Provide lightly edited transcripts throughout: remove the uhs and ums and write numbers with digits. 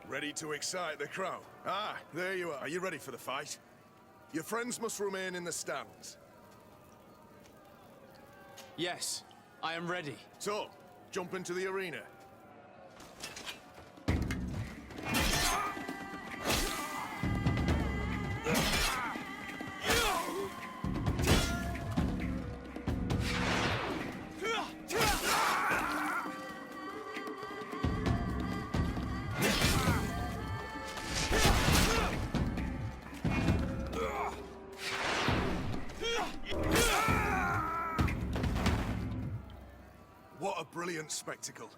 Ready to excite the crowd? Ah, there you are. Are you ready for the fight? Your friends must remain in the stands. Yes, I am ready. So, jump into the arena. What a brilliant spectacle.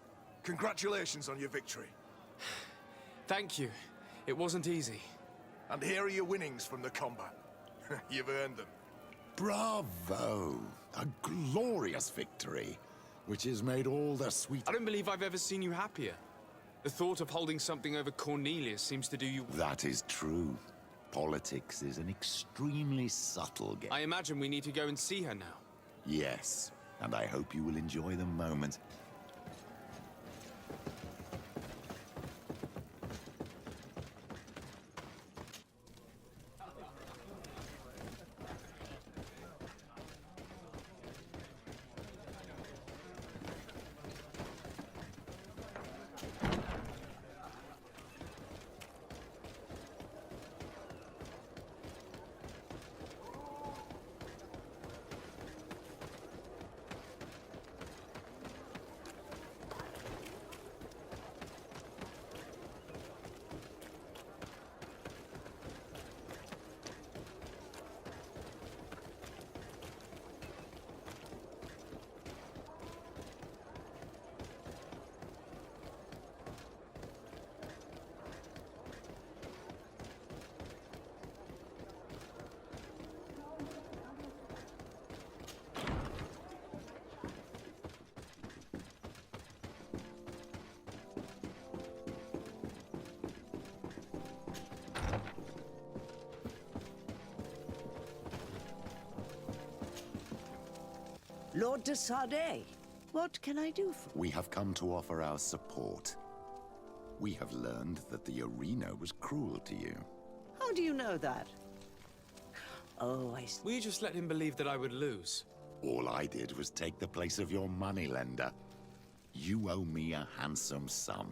Congratulations on your victory. Thank you. It wasn't easy. And here are your winnings from the combat. You've earned them. Bravo! A glorious victory, which has made all the sweet... I don't believe I've ever seen you happier. The thought of holding something over Cornelia seems to do you... That is true. Politics is an extremely subtle game. I imagine we need to go and see her now. Yes, and I hope you will enjoy the moment. Lord de Sardet, what can I do for... We have come to offer our support. We have learned that the arena was cruel to you. How do you know that? Oh, I see. Will you just let him believe that I would lose? All I did was take the place of your moneylender. You owe me a handsome sum.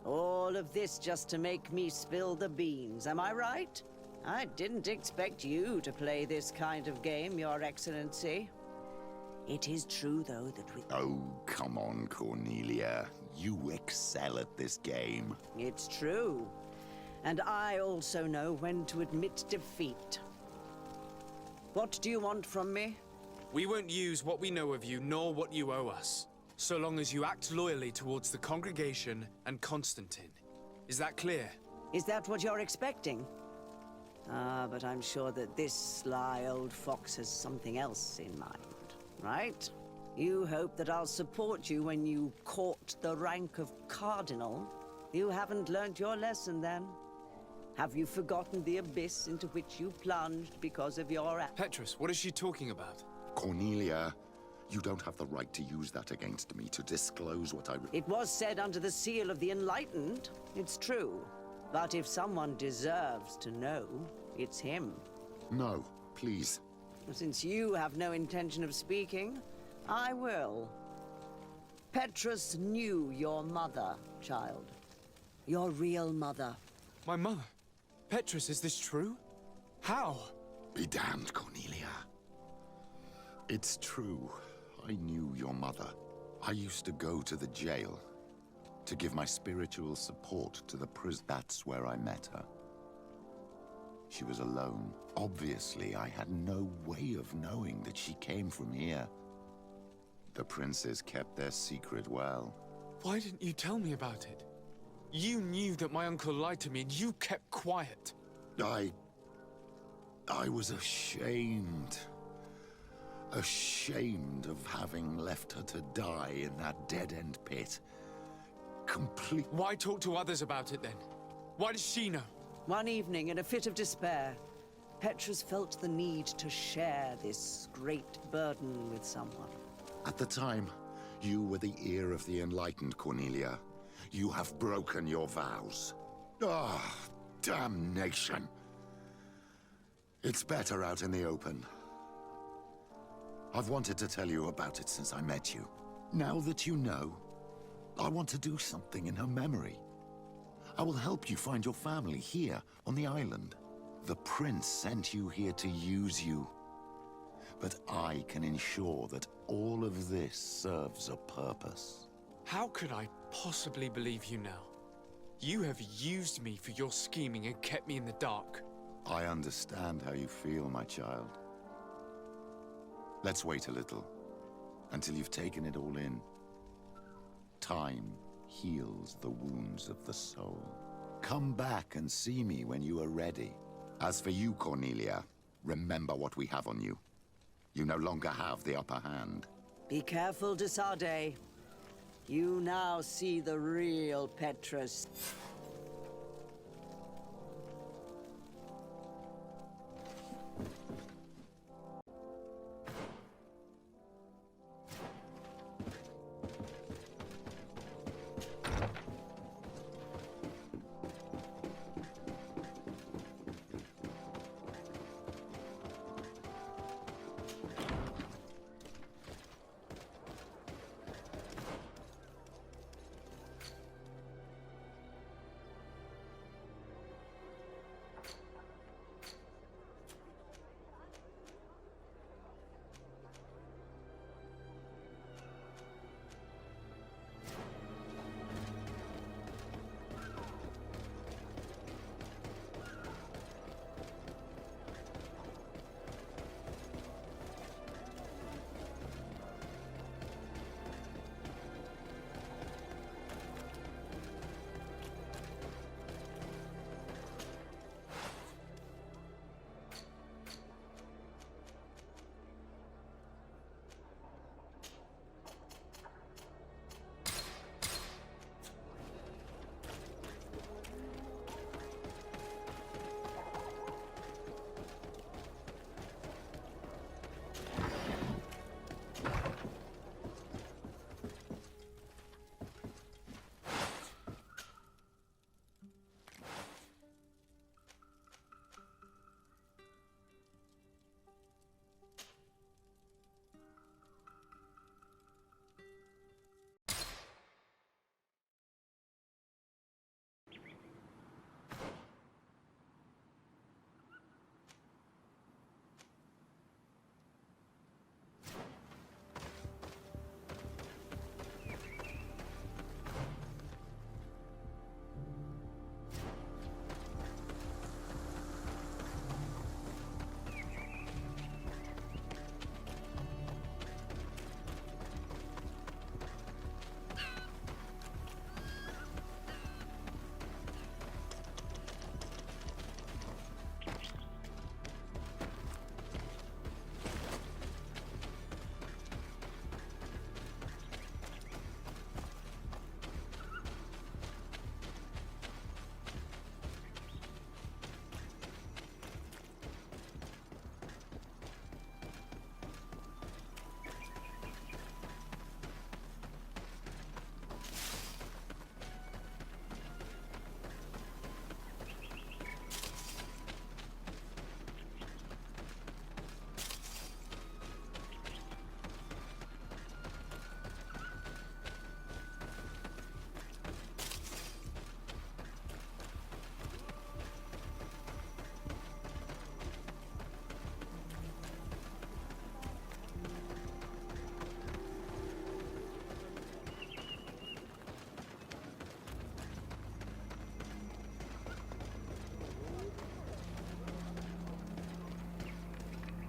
All of this just to make me spill the beans, am I right? I didn't expect you to play this kind of game, Your Excellency. It is true, though, that with... Oh, come on, Cornelia. You excel at this game. It's true. And I also know when to admit defeat. What do you want from me? We won't use what we know of you, nor what you owe us, so long as you act loyally towards the congregation and Constantine. Is that clear? Is that what you're expecting? Ah, but I'm sure that this sly old fox has something else in mind. Right? You hope that I'll support you when you court the rank of cardinal. You haven't learnt your lesson, then. Have you forgotten the abyss into which you plunged because of your... Petrus, what is she talking about? Cornelia, you don't have the right to use that against me, to disclose what I... It was said under the seal of the Enlightened. It's true. But if someone deserves to know, it's him. No, please. Since you have no intention of speaking, I will. Petrus knew your mother, child. Your real mother. My mother? Petrus, is this true? How? Be damned, Cornelia. It's true. I knew your mother. I used to go to the jail to give my spiritual support to the prison. That's where I met her. She was alone. Obviously, I had no way of knowing that she came from here. The princes kept their secret well. Why didn't you tell me about it? You knew that my uncle lied to me, and you kept quiet. I was ashamed. Ashamed of having left her to die in that dead-end pit. Why talk to others about it, then? Why does she know? One evening, in a fit of despair, Petrus felt the need to share this great burden with someone. At the time, you were the ear of the enlightened, Cornelia. You have broken your vows. Ah, damnation. It's better out in the open. I've wanted to tell you about it since I met you. Now that you know, I want to do something in her memory. I will help you find your family here on the island. The prince sent you here to use you. But I can ensure that all of this serves a purpose. How could I possibly believe you now? You have used me for your scheming and kept me in the dark. I understand how you feel, my child. Let's wait a little, until you've taken it all in. Time heals the wounds of the soul. Come back and see me when you are ready. As for you, Cornelia, remember what we have on you. You no longer have the upper hand. Be careful, de Sardet. You now see the real Petrus.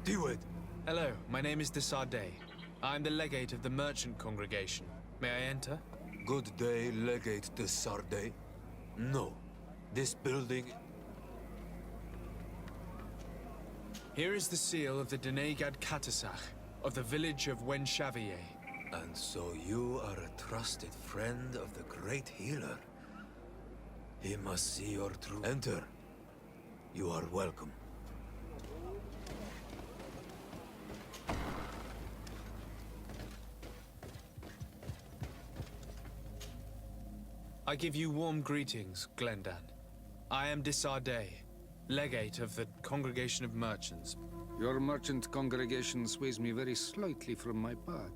Steward! Hello, my name is de Sardet. I'm the legate of the merchant congregation. May I enter? Good day, Legate de Sardet. No. This building... Here is the seal of the Denegad Katasach, of the village of Wenchavier. And so you are a trusted friend of the great healer. He must see your true... Enter. You are welcome. I give you warm greetings, Glendan. I am Disarday, legate of the Congregation of Merchants. Your merchant congregation sways me very slightly from my path.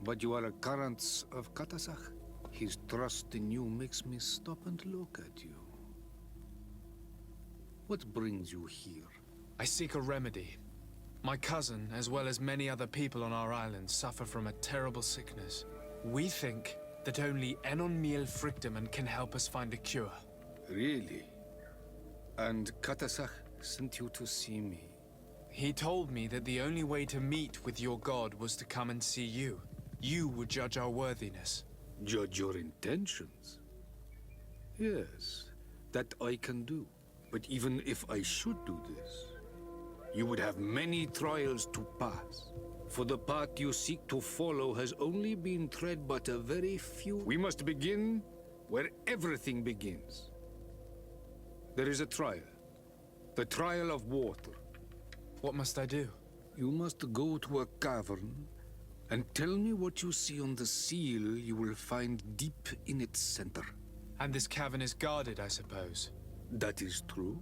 But you are a current of Katasach. His trust in you makes me stop and look at you. What brings you here? I seek a remedy. My cousin, as well as many other people on our island, suffer from a terrible sickness. We think that only Enon Miel Frictamen can help us find a cure. Really? And Katasach sent you to see me? He told me that the only way to meet with your god was to come and see you. You would judge our worthiness. Judge your intentions? Yes, that I can do. But even if I should do this, you would have many trials to pass. For the path you seek to follow has only been tread but a very few. We must begin where everything begins. There is a trial. The trial of water. What must I do? You must go to a cavern and tell me what you see on the seal you will find deep in its center. And this cavern is guarded, I suppose. That is true.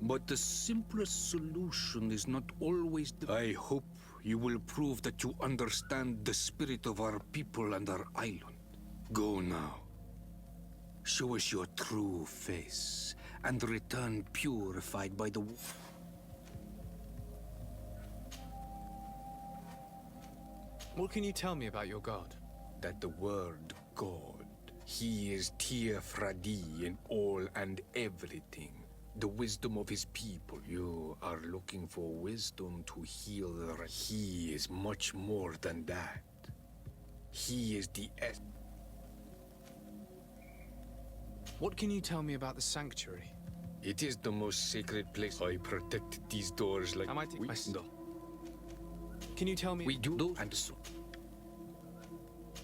But the simplest solution is not always the... I hope you will prove that you understand the spirit of our people and our island. Go now. Show us your true face, and return purified by the... What can you tell me about your god? That the word God, he is Tir Fradi in all and everything. The wisdom of his people. You are looking for wisdom to heal the... He is much more than that. He is the... What can you tell me about the sanctuary? It is the most sacred place. I protect these doors like... I might take my... No. Can you tell me... We do, and so...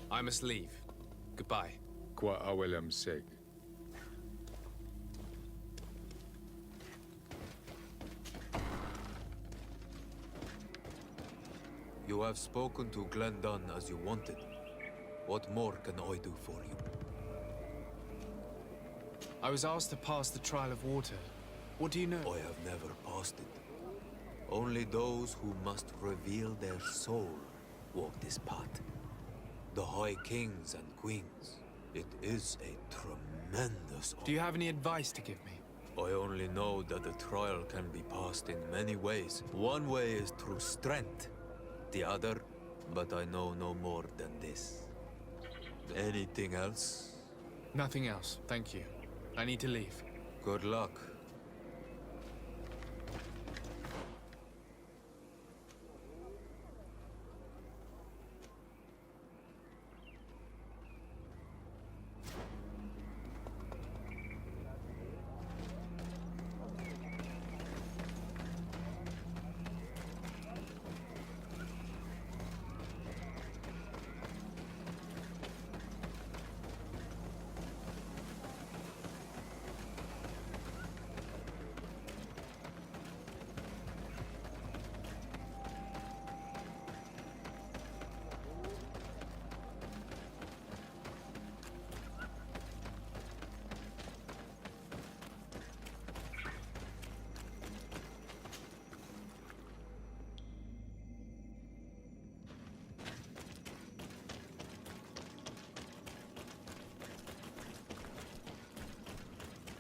I must leave. Goodbye. Qua awelem seg. You have spoken to Glendon as you wanted. What more can I do for you? I was asked to pass the trial of water. What do you know? I have never passed it. Only those who must reveal their soul walk this path. The High Kings and Queens. It is a tremendous honor. Do you have any advice to give me? I only know that the trial can be passed in many ways. One way is through strength. The other, but I know no more than this. Anything else? Nothing else, thank you. I need to leave. Good luck.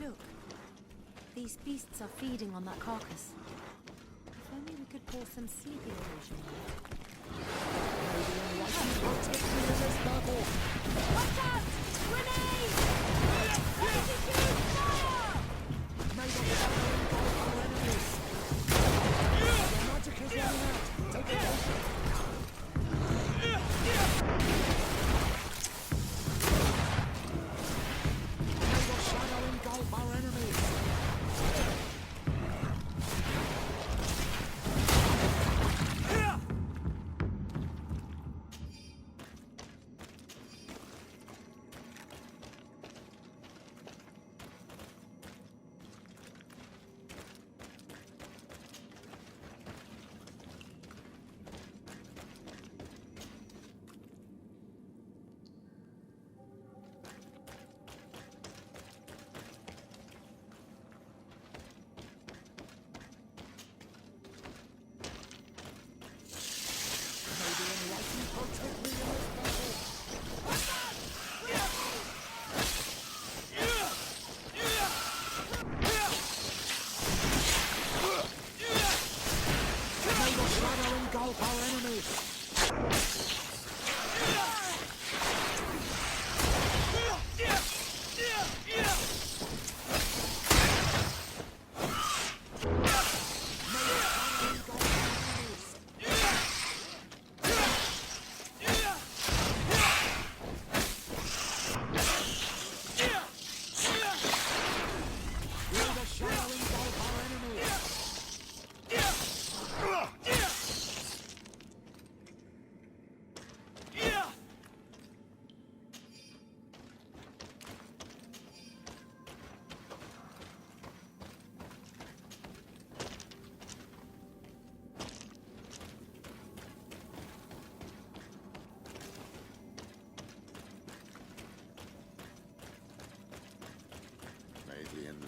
Look, these beasts are feeding on that carcass. If only we could pour some sleeping potion on it. Watch out! Grenade! Execute fire! Magic is running out. Take it out.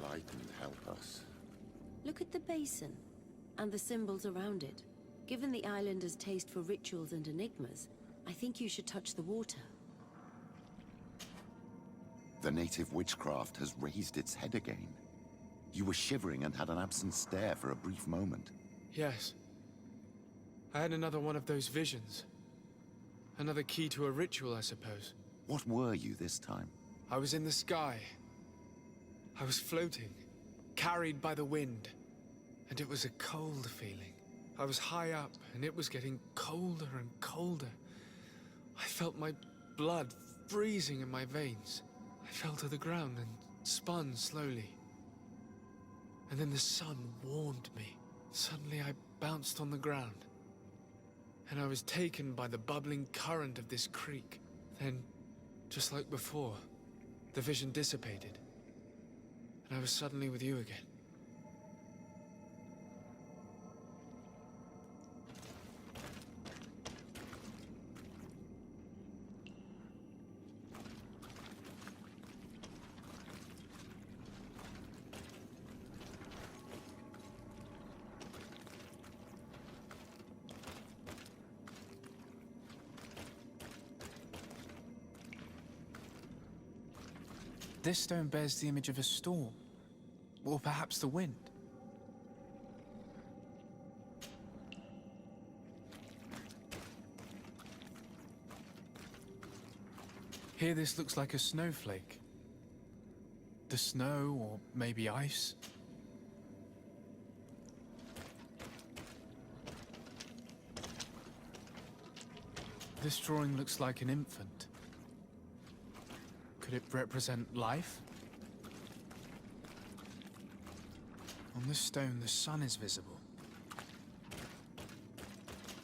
light and help us. Look at the basin and the symbols around it. Given the islanders' taste for rituals and enigmas, I think you should touch the water. The native witchcraft has raised its head again. You were shivering and had an absent stare for a brief moment. Yes. I had another one of those visions. Another key to a ritual, I suppose. What were you this time? I was in the sky. I was floating, carried by the wind. And it was a cold feeling. I was high up, and it was getting colder and colder. I felt my blood freezing in my veins. I fell to the ground and spun slowly. And then the sun warmed me. Suddenly I bounced on the ground. And I was taken by the bubbling current of this creek. Then, just like before, the vision dissipated. And I was suddenly with you again. This stone bears the image of a storm, or perhaps the wind. Here this looks like a snowflake. The snow, or maybe ice. This drawing looks like an infant. Could it represent life? On this stone, the sun is visible.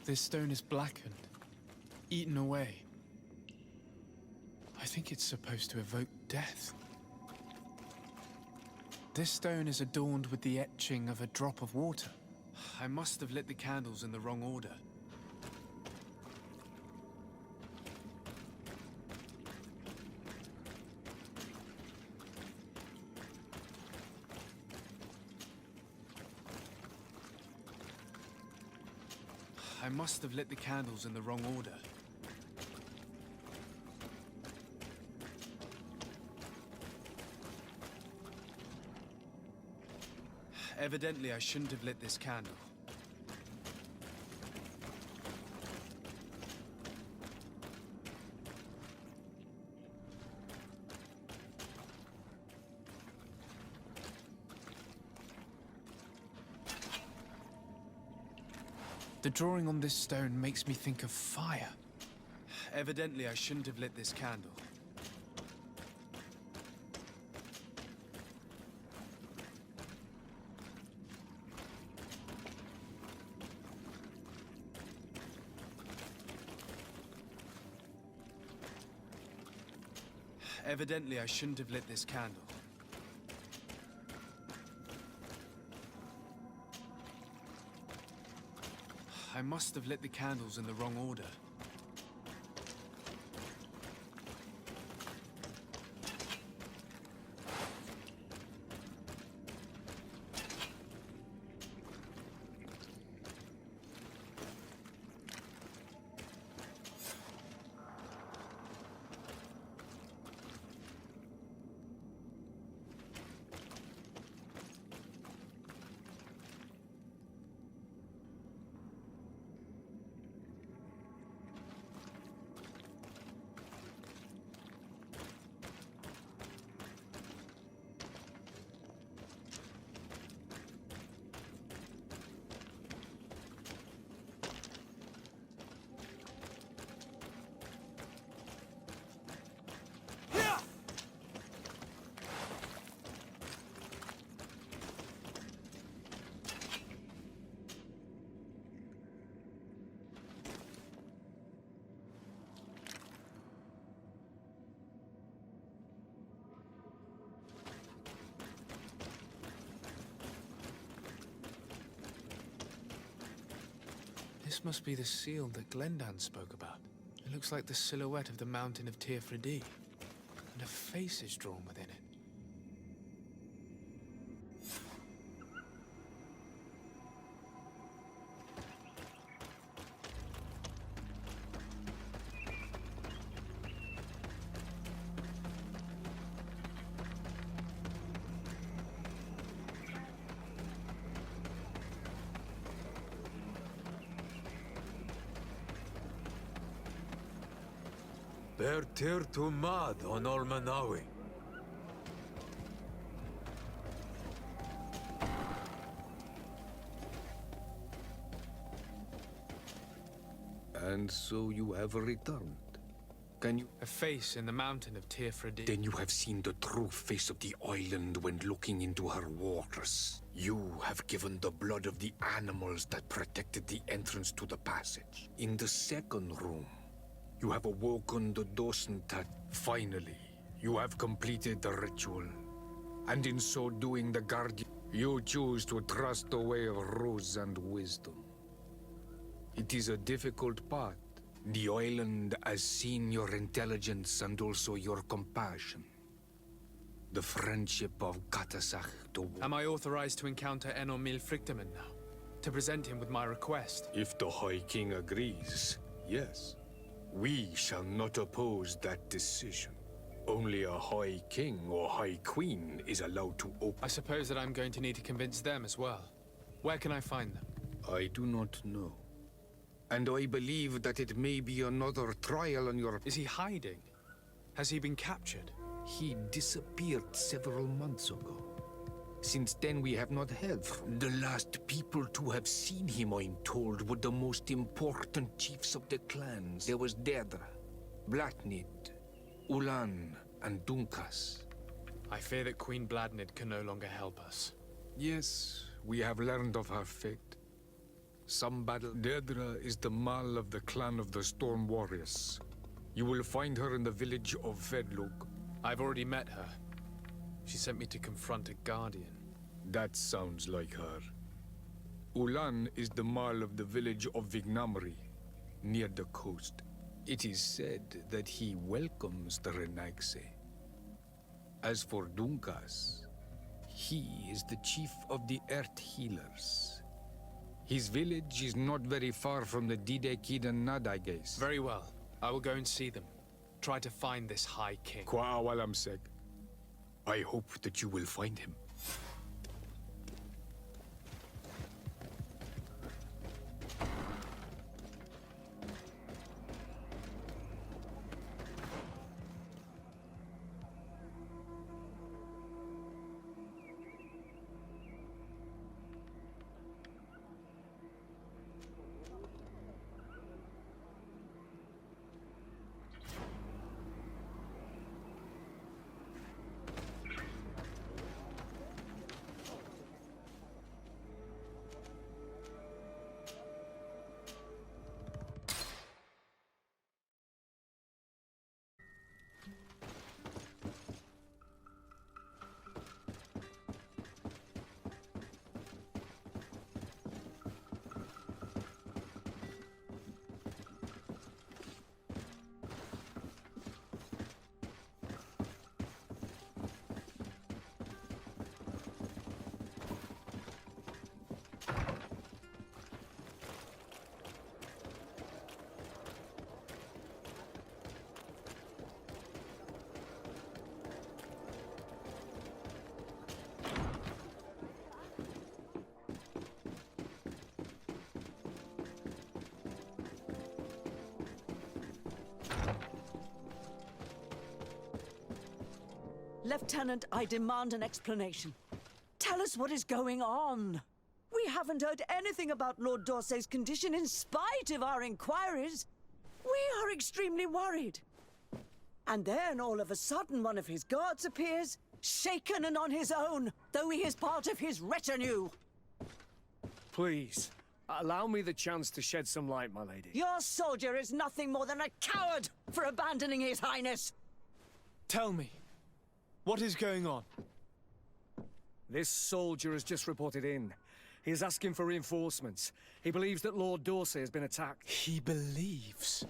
This stone is blackened, eaten away. I think it's supposed to evoke death. This stone is adorned with the etching of a drop of water. I must have lit the candles in the wrong order. I must have lit the candles in the wrong order. Evidently, I shouldn't have lit this candle. The drawing on this stone makes me think of fire. Evidently, I shouldn't have lit this candle. Evidently, I shouldn't have lit this candle. I must have lit the candles in the wrong order. This must be the seal that Glendan spoke about. It looks like the silhouette of the mountain of Tir Fridi, and a face is drawn within it. tir to mad on Olmanawi. And so you have returned. Can you... A face in the mountain of Tirfredi. Then you have seen the true face of the island when looking into her waters. You have given the blood of the animals that protected the entrance to the passage. In the second room, you have awoken the Dosentat. Finally, you have completed the ritual. And in so doing, the Guardian, you choose to trust the way of ruse and wisdom. It is a difficult path. The island has seen your intelligence and also your compassion. The friendship of Katasach to... Am I authorized to encounter Enormil Frichtemann now? To present him with my request? If the High King agrees, yes. We shall not oppose that decision. Only a High King or High Queen is allowed to open... I suppose that I'm going to need to convince them as well. Where can I find them? I do not know. And I believe that it may be another trial on your... Is he hiding? Has he been captured? He disappeared several months ago. Since then, we have not heard from him. The last people to have seen him, I'm told, were the most important chiefs of the clans. There was Deirdre, Blatnid, Ulan, and Dunkas. I fear that Queen Bladnid can no longer help us. Yes, we have learned of her fate. Some battle. Deirdre is the Mal of the clan of the Storm Warriors. You will find her in the village of Vedlug. I've already met her. She sent me to confront a guardian. That sounds like her. Ulan is the Mal of the village of Vignamri, near the coast. It is said that he welcomes the Renaigse. As for Dunkas, he is the chief of the Earth Healers. His village is not very far from the Didekid and Nadages. Very well. I will go and see them. Try to find this High King. Kwa'awalamsek. I hope that you will find him. Lieutenant, I demand an explanation. Tell us what is going on. We haven't heard anything about Lord Dorsey's condition in spite of our inquiries. We are extremely worried. And then, all of a sudden, one of his guards appears, shaken and on his own, though he is part of his retinue. Please, allow me the chance to shed some light, my lady. Your soldier is nothing more than a coward for abandoning his highness. Tell me, what is going on? This soldier has just reported in. He is asking for reinforcements. He believes that Lord Dorsey has been attacked. He believes.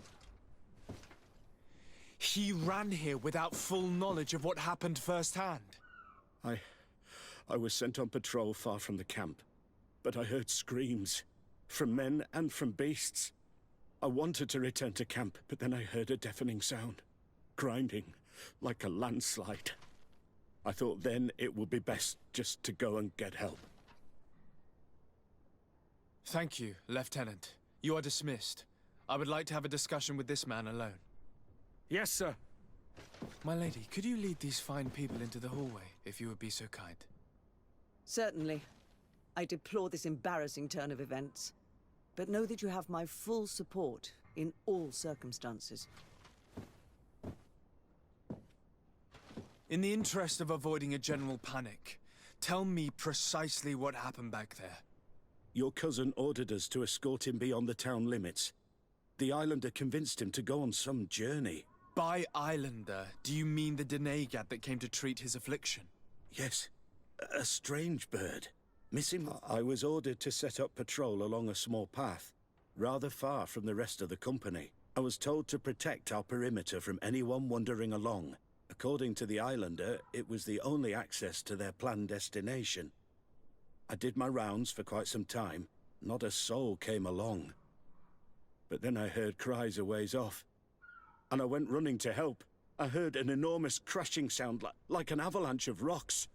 He ran here without full knowledge of what happened firsthand. I was sent on patrol far from the camp, but I heard screams, from men and from beasts. I wanted to return to camp, but then I heard a deafening sound, grinding, like a landslide. I thought then it would be best just to go and get help. Thank you, Lieutenant. You are dismissed. I would like to have a discussion with this man alone. Yes, sir. My lady, could you lead these fine people into the hallway, if you would be so kind? Certainly. I deplore this embarrassing turn of events. But know that you have my full support in all circumstances. In the interest of avoiding a general panic, tell me precisely what happened back there. Your cousin ordered us to escort him beyond the town limits. The islander convinced him to go on some journey. By islander, do you mean the Denegad that came to treat his affliction? Yes, a strange bird. Missing. I was ordered to set up patrol along a small path, rather far from the rest of the company. I was told to protect our perimeter from anyone wandering along. According to the islander, it was the only access to their planned destination. I did my rounds for quite some time. Not a soul came along. But then I heard cries a ways off, and I went running to help. I heard an enormous crashing sound like an avalanche of rocks.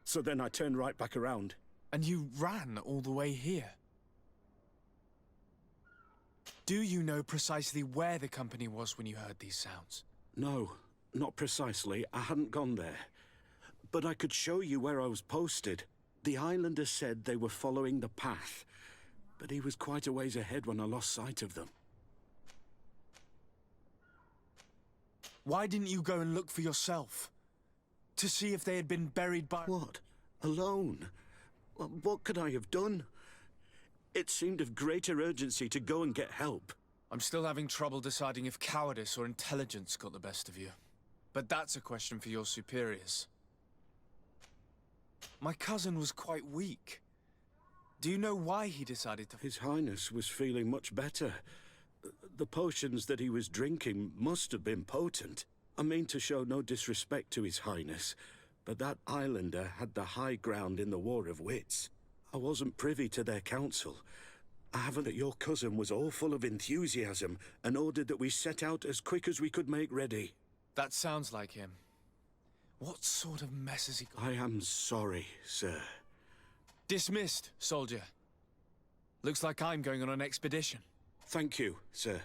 So then I turned right back around. And you ran all the way here? Do you know precisely where the company was when you heard these sounds? No, not precisely. I hadn't gone there. But I could show you where I was posted. The islander said they were following the path, but he was quite a ways ahead when I lost sight of them. Why didn't you go and look for yourself? To see if they had been buried by... What? Alone? Well, what could I have done? It seemed of greater urgency to go and get help. I'm still having trouble deciding if cowardice or intelligence got the best of you. But that's a question for your superiors. My cousin was quite weak. Do you know why he decided to... His Highness was feeling much better. The potions that he was drinking must have been potent. I mean to show no disrespect to His Highness, but that islander had the high ground in the War of Wits. I wasn't privy to their counsel. I haven't that your cousin was all full of enthusiasm and ordered that we set out as quick as we could make ready. That sounds like him. What sort of mess has he got? I am sorry, sir. Dismissed, soldier. Looks like I'm going on an expedition. Thank you, sir.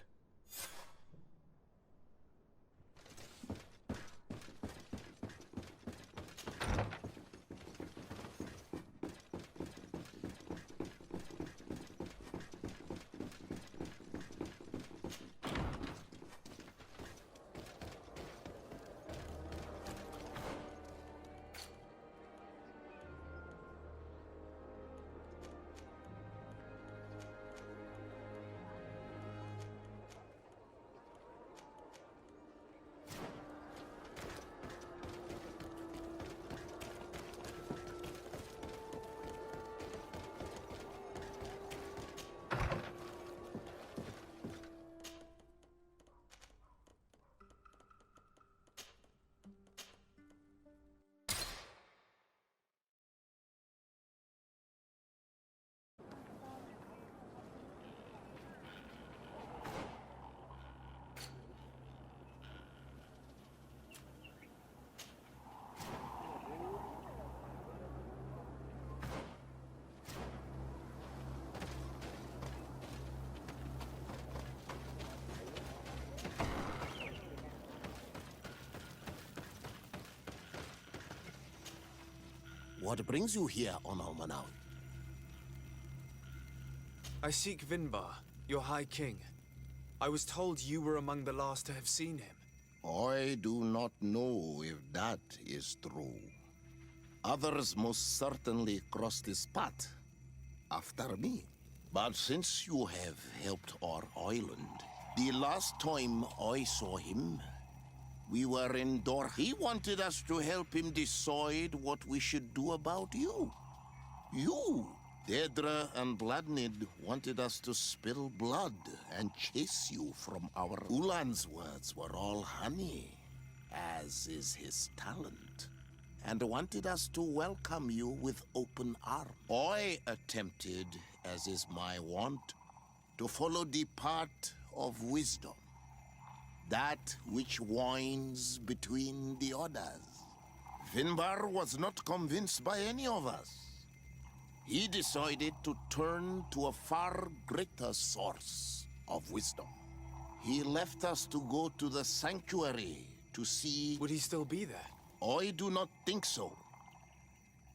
What brings you here on Almanaut? I seek Vinbar, your High King. I was told you were among the last to have seen him. I do not know if that is true. Others most certainly crossed this path after me. But since you have helped our island, the last time I saw him, we were in Dor. He wanted us to help him decide what we should do about you. You, Dedra and Bladnid, wanted us to spill blood and chase you from our... Ulan's words were all honey, as is his talent, and wanted us to welcome you with open arms. I attempted, as is my wont, to follow the path of wisdom. That which winds between the others. Vinbar was not convinced by any of us. He decided to turn to a far greater source of wisdom. He left us to go to the sanctuary to see... Would he still be there? I do not think so.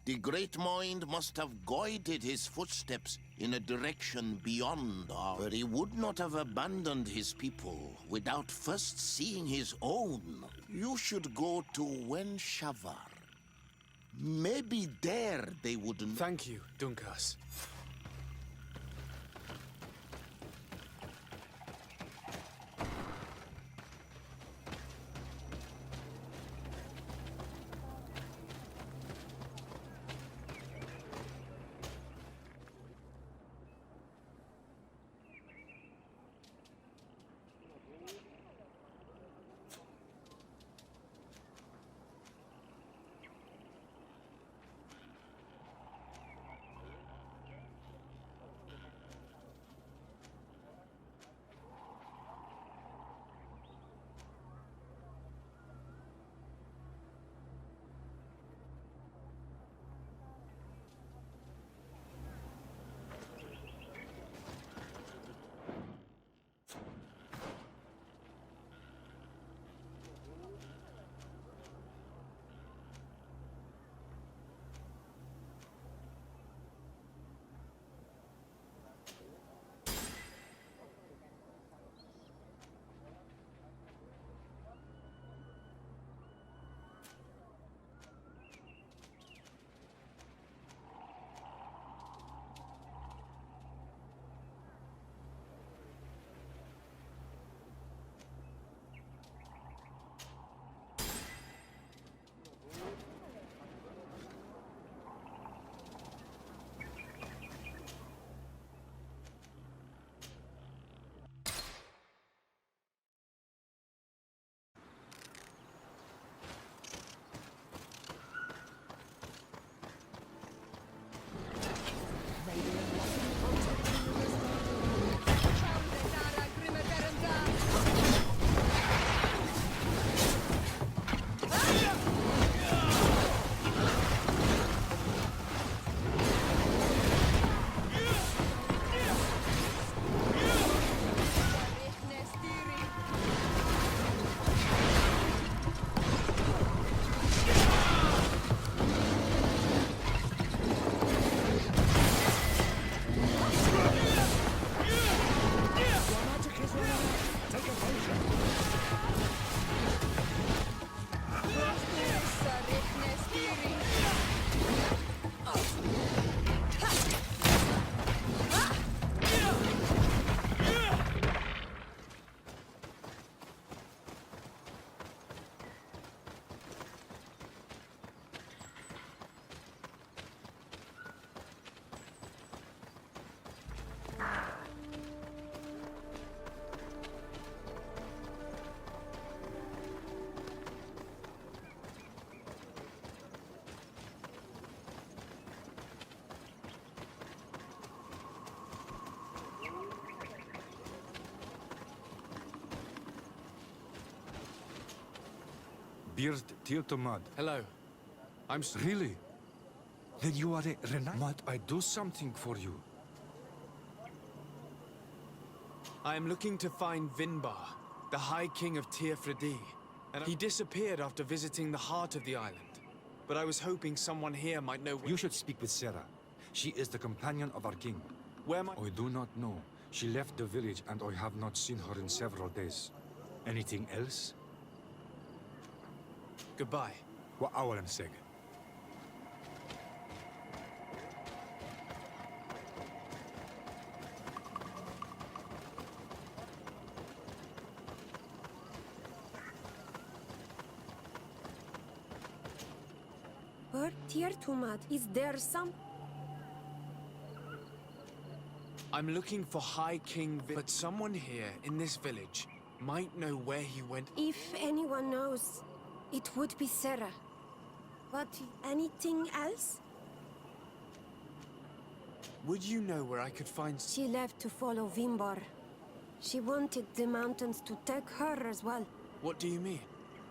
The Great Mind must have guided his footsteps in a direction beyond our... But he would not have abandoned his people without first seeing his own. You should go to Wenshavar. Maybe there they would... Thank you, Dunkas. Beard Tirtomad. Hello. I'm Really? Then you are a Renai? Might I do something for you? I am looking to find Vinbar, the High King of Tirfredi. And he disappeared after visiting the heart of the island. But I was hoping someone here might know You should speak with Sarah. She is the companion of our king. where my... I do not know. She left the village and I have not seen her in several days. Anything else? Goodbye. What أولاً ساجد. Where Tirtumad? Is there some... I'm looking for High King but someone here in this village might know where he went. If anyone knows, it would be Sarah. But anything else? Would you know where I could find... She left to follow Vimbar. She wanted the mountains to take her as well. What do you mean?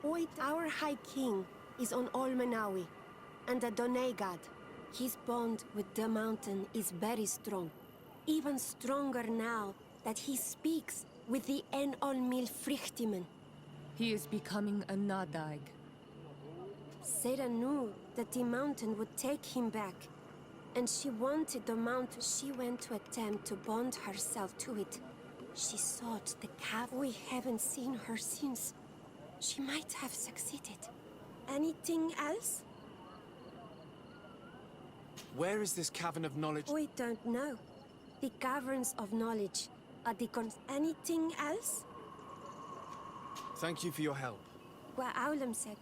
Wait, our High King is on Olmenawi, and a Donegad. His bond with the mountain is very strong. Even stronger now that he speaks with the En on Mil Frichtimen. He is becoming a Nadag. Sarah knew that the mountain would take him back, and she wanted the mountain. She went to attempt to bond herself to it. She sought the cave. We haven't seen her since. She might have succeeded. Anything else? Where is this cavern of knowledge? We don't know. The caverns of knowledge are the anything else? Thank you for your help. Wa awlamsek.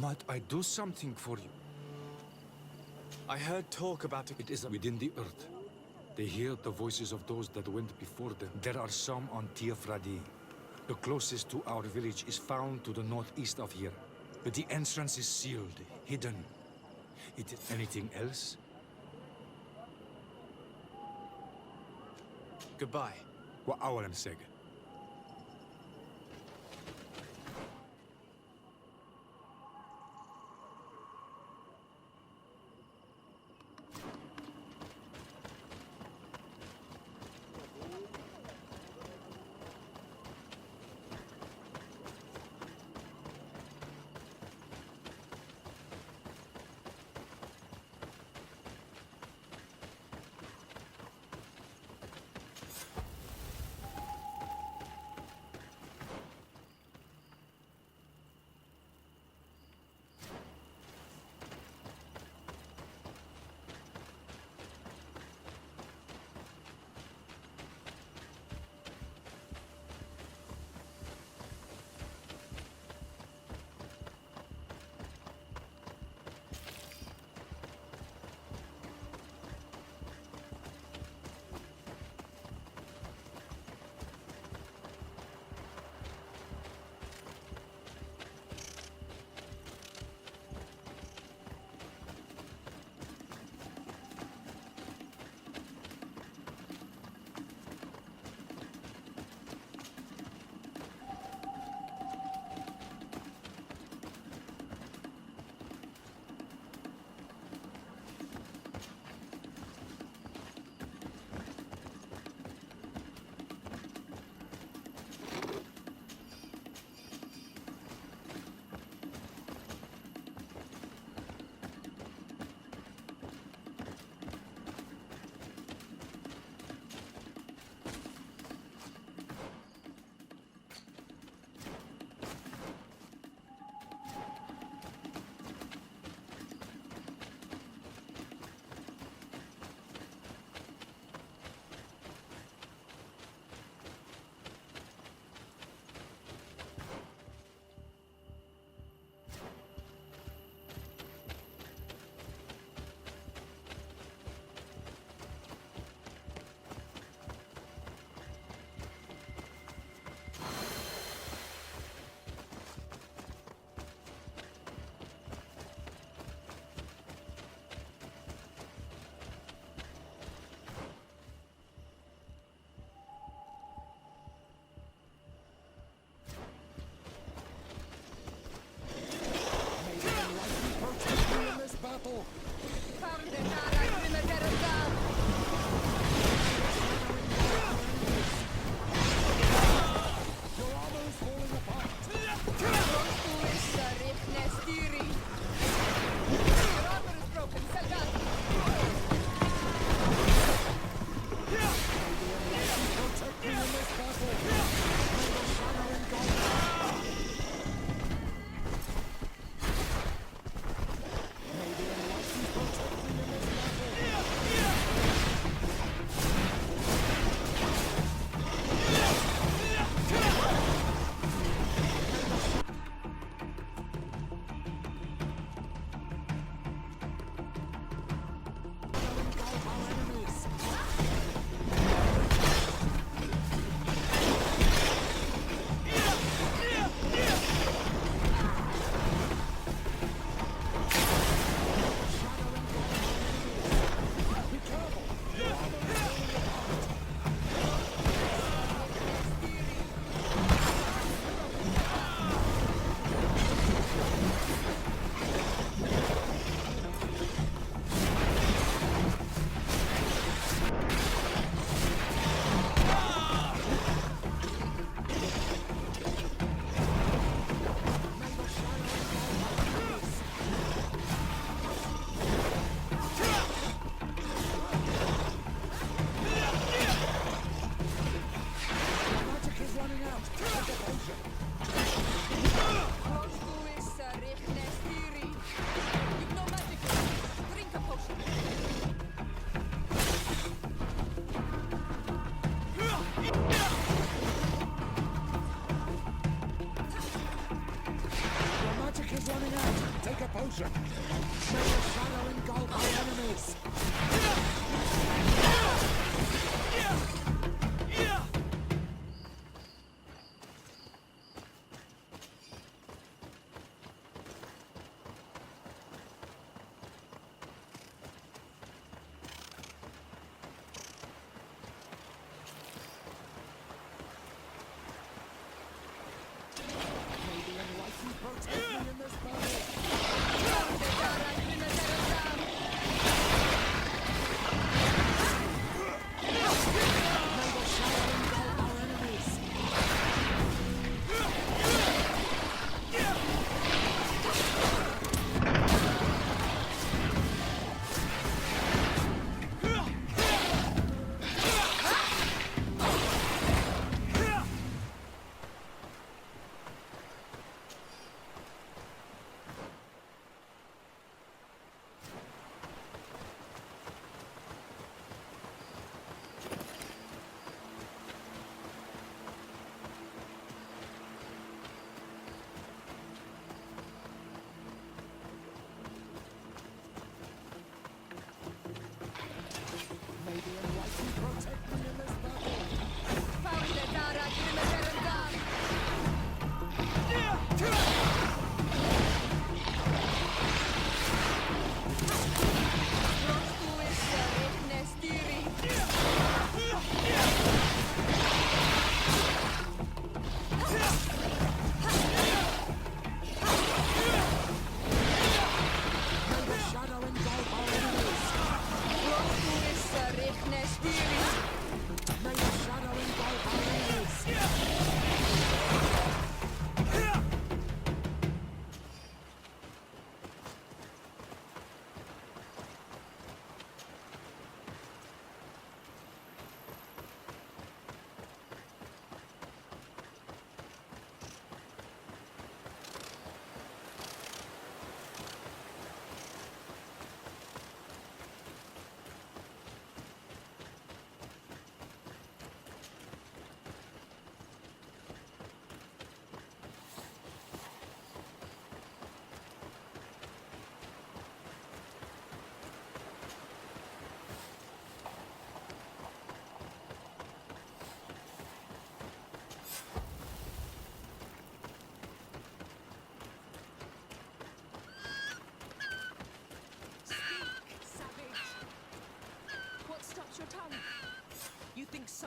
Might I do something for you? I heard talk about it. It is within the earth. They hear the voices of those that went before them. There are some on Tiafradi. The closest to our village is found to the northeast of here. But the entrance is sealed, hidden. It is anything else? Goodbye. Wa awalan seg.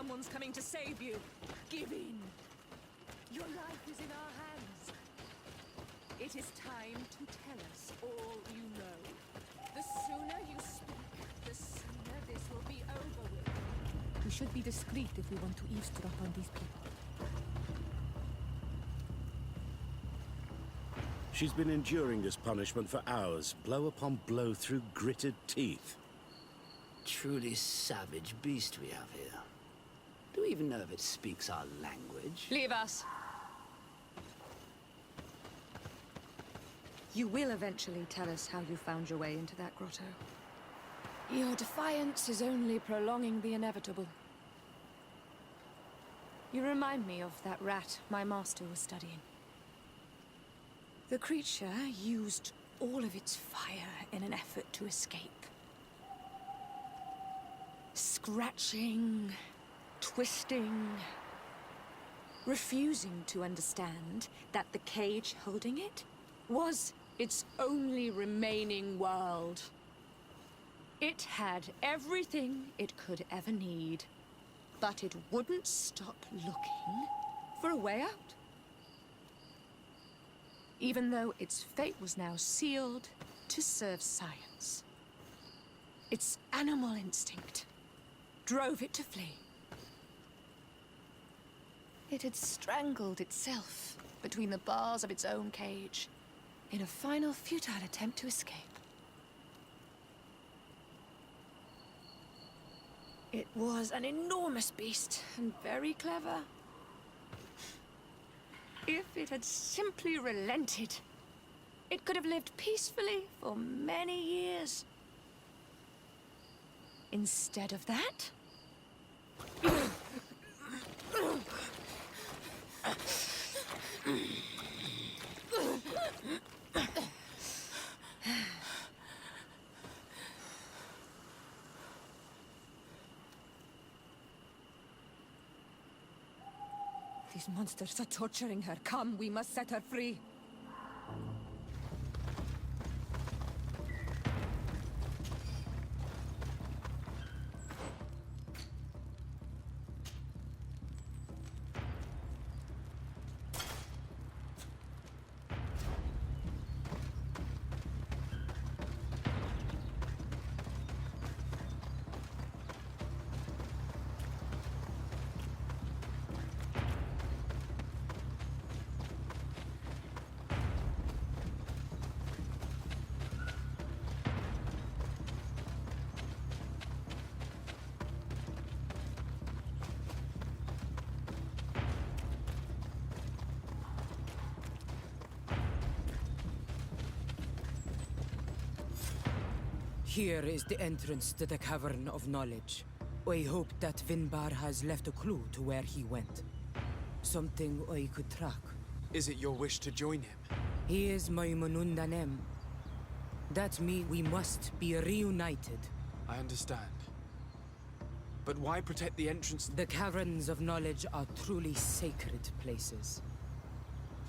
someone's coming to save you. Give in. Your life is in our hands. It is time to tell us all you know. The sooner you speak, the sooner this will be over with. We should be discreet if we want to eavesdrop on these people. She's been enduring this punishment for hours, blow upon blow through gritted teeth. Truly savage beast we have here. Do we even know if it speaks our language? Leave us. You will eventually tell us how you found your way into that grotto. Your defiance is only prolonging the inevitable. You remind me of that rat my master was studying. The creature used all of its fire in an effort to escape. Scratching, twisting, refusing to understand that the cage holding it was its only remaining world. It had everything it could ever need, but it wouldn't stop looking for a way out. Even though its fate was now sealed to serve science. Its animal instinct drove it to flee. It had strangled itself between the bars of its own cage in a final futile attempt to escape. It was an enormous beast and very clever. If it had simply relented, it could have lived peacefully for many years. Instead of that, these monsters are torturing her. Come, we must set her free. Here is the entrance to the Cavern of Knowledge. I hope that Vinbar has left a clue to where he went. Something I could track. Is it your wish to join him? He is my Munundanem. That means we must be reunited. I understand. But why protect the entrance? The Caverns of Knowledge are truly sacred places.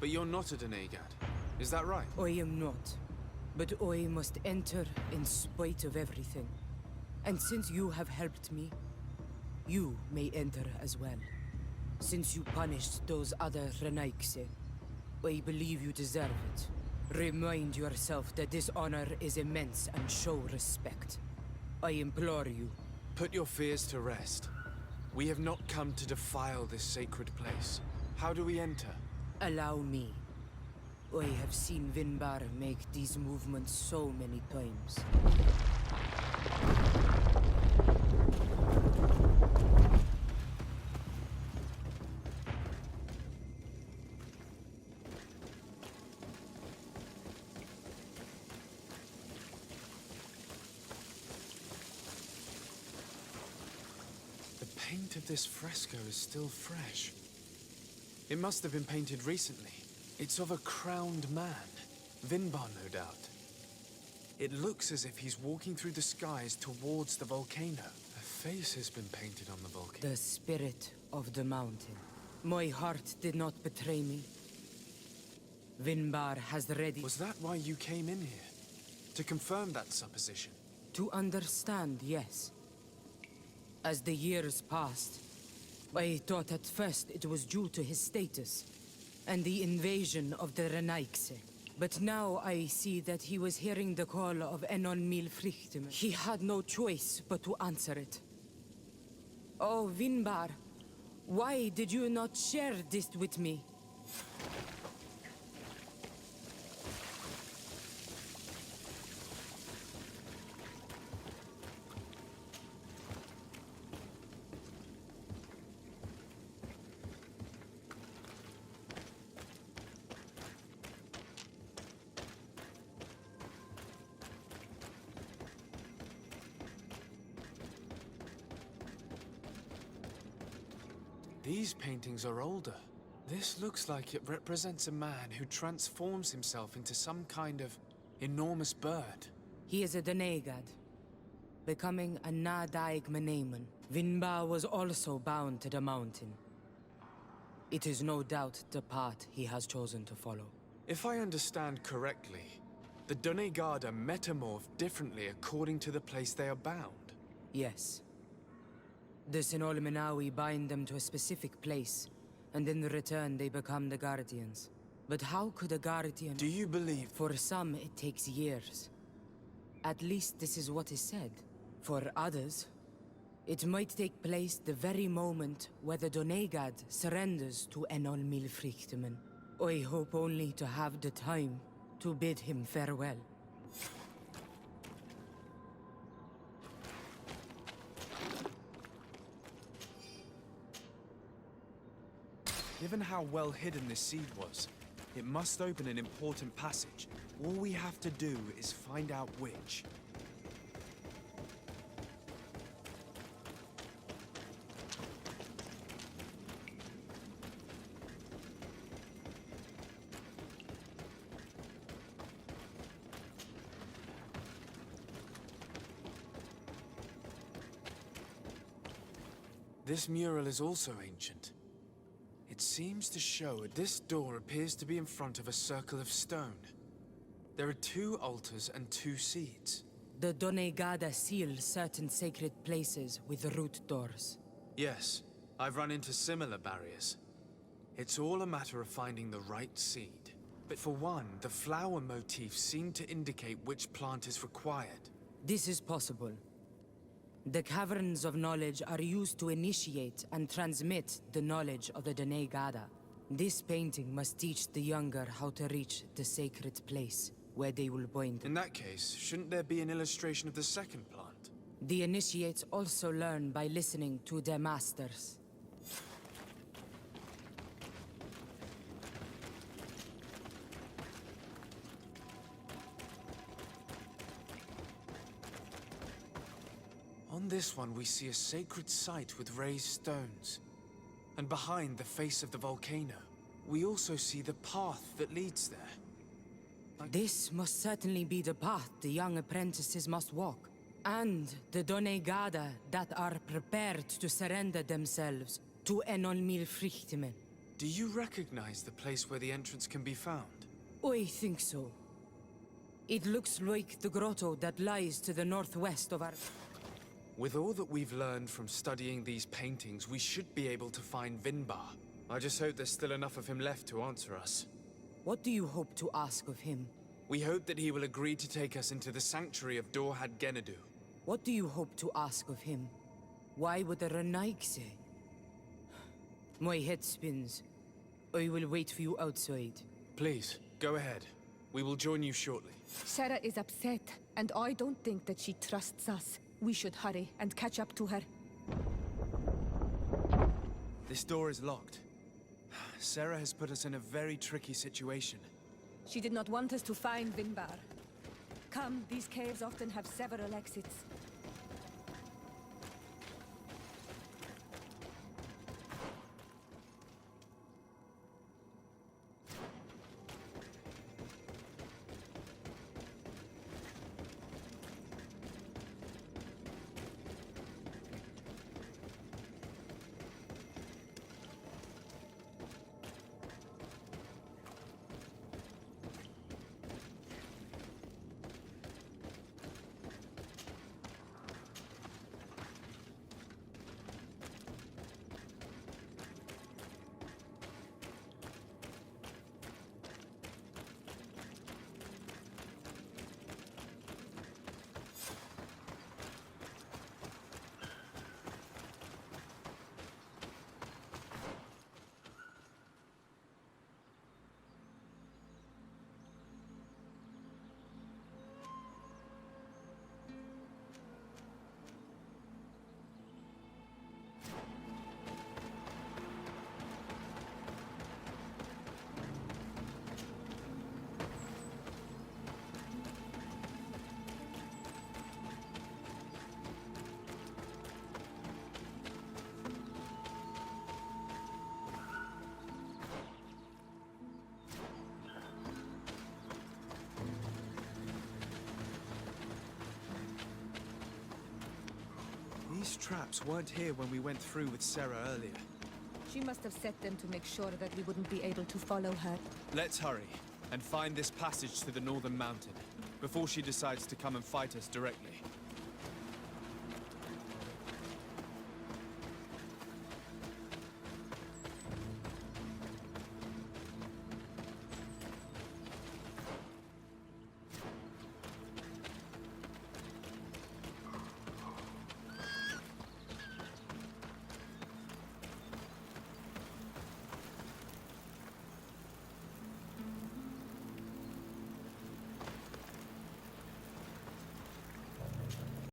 But you're not a Denegad. Is that right? I am not. But I must enter in spite of everything. And since you have helped me, you may enter as well. Since you punished those other Renaikse, I believe you deserve it. Remind yourself that this honor is immense and show respect. I implore you. Put your fears to rest. We have not come to defile this sacred place. How do we enter? Allow me. I have seen Vinbar make these movements so many times. The paint of this fresco is still fresh. It must have been painted recently. It's of a crowned man. Vinbar, no doubt. It looks as if he's walking through the skies towards the volcano. A face has been painted on the volcano. The spirit of the mountain. My heart did not betray me. Vinbar has ready... Was that why you came in here? To confirm that supposition? To understand, yes. As the years passed, I thought at first it was due to his status and the invasion of the Renaigse. But now I see that he was hearing the call of Enon Milfrichtim. He had no choice but to answer it. Oh, Vinbar, why did you not share this with me? These paintings are older. This looks like it represents a man who transforms himself into some kind of enormous bird. He is a Denegad, becoming a Nadaig Meneman. Vinbar was also bound to the mountain. It is no doubt the path he has chosen to follow. If I understand correctly, the Donegada metamorph differently according to the place they are bound. Yes. The Sinol Menawi bind them to a specific place, and in return they become the Guardians. But how could a Guardian... Do you believe... For some, it takes years. At least this is what is said. For others, it might take place the very moment where the Donegad surrenders to Enol Milfrichtimen. I hope only to have the time to bid him farewell. Given how well hidden this seed was, it must open an important passage. All we have to do is find out which. This mural is also ancient. It seems to show this door appears to be in front of a circle of stone. There are 2 altars and 2 seeds. The Donegada seal certain sacred places with root doors. Yes, I've run into similar barriers. It's all a matter of finding the right seed. But for one, the flower motifs seem to indicate which plant is required. This is possible. The caverns of knowledge are used to initiate and transmit the knowledge of the Donegada. This painting must teach the younger how to reach the sacred place, where they will point. In that case, shouldn't there be an illustration of the second plant? The initiates also learn by listening to their masters. On this one, we see a sacred site with raised stones. And behind the face of the volcano, we also see the path that leads there. This must certainly be the path the young apprentices must walk. And the Donegada that are prepared to surrender themselves to Enon Milfrichtimen. Do you recognize the place where the entrance can be found? I think so. It looks like the grotto that lies to the northwest of our... With all that we've learned from studying these paintings, we should be able to find Vinbar. I just hope there's still enough of him left to answer us. What do you hope to ask of him? We hope that he will agree to take us into the sanctuary of Dorhad Genadu. What do you hope to ask of him? Why would the Renaigse? My head spins. I will wait for you outside. Please, go ahead. We will join you shortly. Sarah is upset, and I don't think that she trusts us. We should hurry and catch up to her. This door is locked. Sarah has put us in a very tricky situation. She did not want us to find Vinbar. Come, these caves often have several exits. Those traps weren't here when we went through with Sarah earlier. She must have set them to make sure that we wouldn't be able to follow her. Let's hurry and find this passage to the northern mountain before she decides to come and fight us directly.